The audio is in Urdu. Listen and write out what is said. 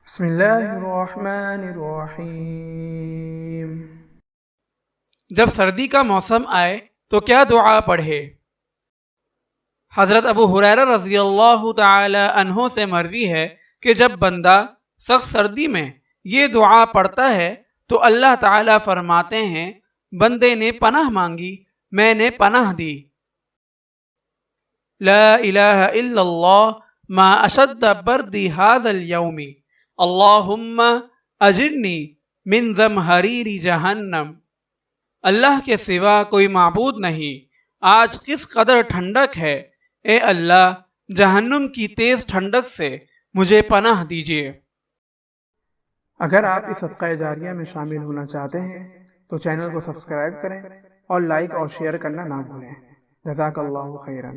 بسم اللہ الرحمن الرحیم۔ جب سردی کا موسم آئے تو کیا دعا پڑھے؟ حضرت ابو ہریرہ رضی اللہ تعالی عنہ سے مروی ہے کہ جب بندہ سخت سردی میں یہ دعا پڑھتا ہے تو اللہ تعالی فرماتے ہیں بندے نے پناہ مانگی میں نے پناہ دی۔ لا الہ الا اللہ ما اشد بردی ھذا اليوم اللہم اجرنی من زمہریر جہنم۔ اللہ کے سوا کوئی معبود نہیں، آج کس قدر ٹھنڈک ہے، اے اللہ جہنم کی تیز ٹھنڈک سے مجھے پناہ دیجیے۔ اگر آپ اس صدقہ جاریہ میں شامل ہونا چاہتے ہیں تو چینل کو سبسکرائب کریں اور لائک اور شیئر کرنا نہ بھولیں۔ جزاک اللہ خیرا۔